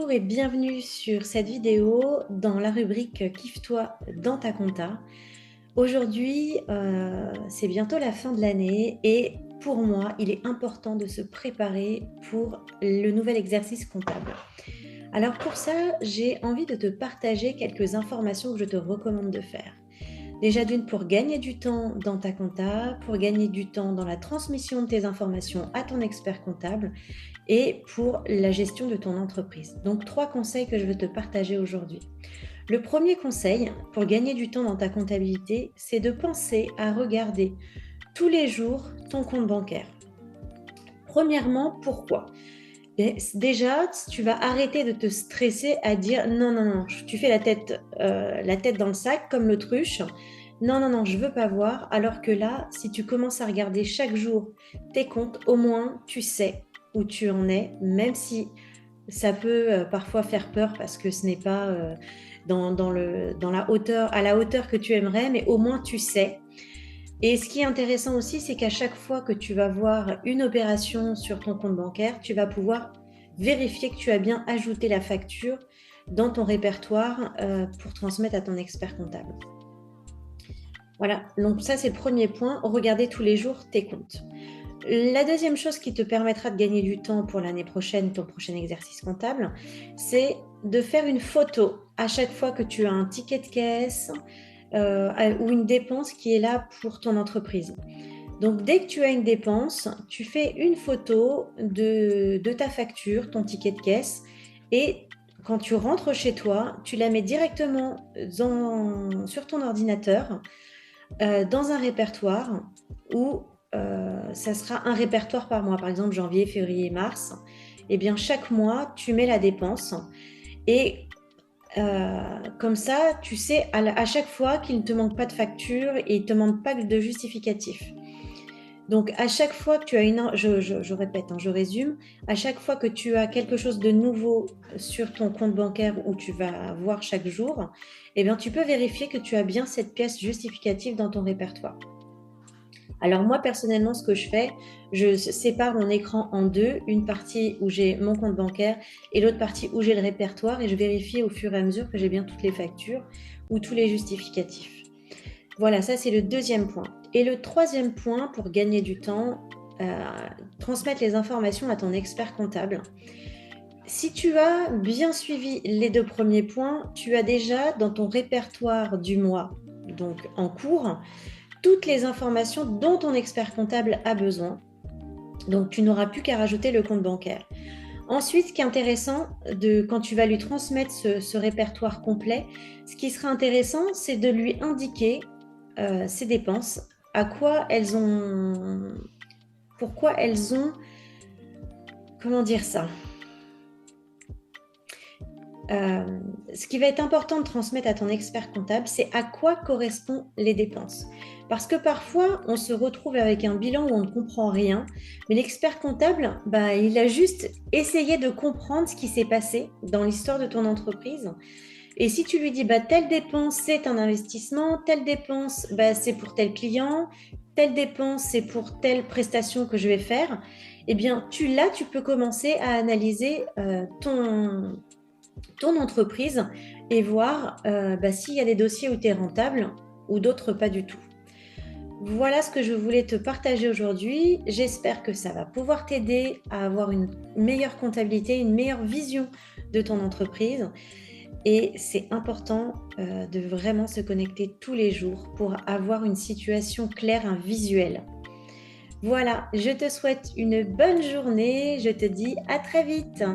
Bonjour et bienvenue sur cette vidéo dans la rubrique Kiffe-toi dans ta compta. Aujourd'hui, c'est bientôt la fin de l'année et pour moi, il est important de se préparer pour le nouvel exercice comptable. Alors pour ça, j'ai envie de te partager quelques informations que je te recommande de faire. Déjà d'une, pour gagner du temps dans ta compta, pour gagner du temps dans la transmission de tes informations à ton expert comptable et pour la gestion de ton entreprise. Donc 3 conseils que je veux te partager aujourd'hui. Le premier conseil pour gagner du temps dans ta comptabilité, c'est de penser à regarder tous les jours ton compte bancaire. Premièrement, pourquoi ? Déjà, tu vas arrêter de te stresser à dire non, non, non, tu fais la tête dans le sac comme l'autruche. Non, non, non, je veux pas voir. Alors que là, si tu commences à regarder chaque jour tes comptes, au moins tu sais où tu en es, même si ça peut parfois faire peur parce que ce n'est pas à la hauteur que tu aimerais, mais au moins tu sais. Et ce qui est intéressant aussi, c'est qu'à chaque fois que tu vas voir une opération sur ton compte bancaire, tu vas pouvoir vérifier que tu as bien ajouté la facture dans ton répertoire pour transmettre à ton expert comptable. Voilà, donc ça c'est le premier point, regarder tous les jours tes comptes. La deuxième chose qui te permettra de gagner du temps pour l'année prochaine, ton prochain exercice comptable, c'est de faire une photo à chaque fois que tu as un ticket de caisse ou une dépense qui est là pour ton entreprise. Donc, dès que tu as une dépense, tu fais une photo de ta facture, ton ticket de caisse, et quand tu rentres chez toi, tu la mets directement sur ton ordinateur dans un répertoire où ça sera un répertoire par mois, par exemple janvier, février, mars. Eh bien, chaque mois, tu mets la dépense et comme ça, tu sais à chaque fois qu'il ne te manque pas de facture et il ne te manque pas de justificatif. Donc, à chaque fois que tu as je répète, je résume, à chaque fois que tu as quelque chose de nouveau sur ton compte bancaire où tu vas voir chaque jour, eh bien, tu peux vérifier que tu as bien cette pièce justificative dans ton répertoire. Alors moi, personnellement, ce que je fais, je sépare mon écran en deux, une partie où j'ai mon compte bancaire et l'autre partie où j'ai le répertoire et je vérifie au fur et à mesure que j'ai bien toutes les factures ou tous les justificatifs. Voilà, ça c'est le deuxième point. Et le troisième point pour gagner du temps, transmettre les informations à ton expert comptable. Si tu as bien suivi les 2 premiers points, tu as déjà dans ton répertoire du mois, donc en cours, toutes les informations dont ton expert comptable a besoin. Donc, tu n'auras plus qu'à rajouter le compte bancaire. Ensuite, ce qui est intéressant, quand tu vas lui transmettre ce répertoire complet, ce qui sera intéressant, c'est de lui indiquer ses dépenses, pourquoi elles ont, comment dire ça ? Ce qui va être important de transmettre à ton expert comptable, c'est à quoi correspondent les dépenses. Parce que parfois, on se retrouve avec un bilan où on ne comprend rien, mais l'expert comptable, il a juste essayé de comprendre ce qui s'est passé dans l'histoire de ton entreprise. Et si tu lui dis, telle dépense, c'est un investissement, telle dépense, c'est pour tel client, telle dépense, c'est pour telle prestation que je vais faire, eh bien, tu peux commencer à analyser ton entreprise et voir s'il y a des dossiers où tu es rentable ou d'autres pas du tout. Voilà ce que je voulais te partager aujourd'hui. J'espère que ça va pouvoir t'aider à avoir une meilleure comptabilité, une meilleure vision de ton entreprise. Et c'est important de vraiment se connecter tous les jours pour avoir une situation claire, un visuel. Voilà, je te souhaite une bonne journée. Je te dis à très vite.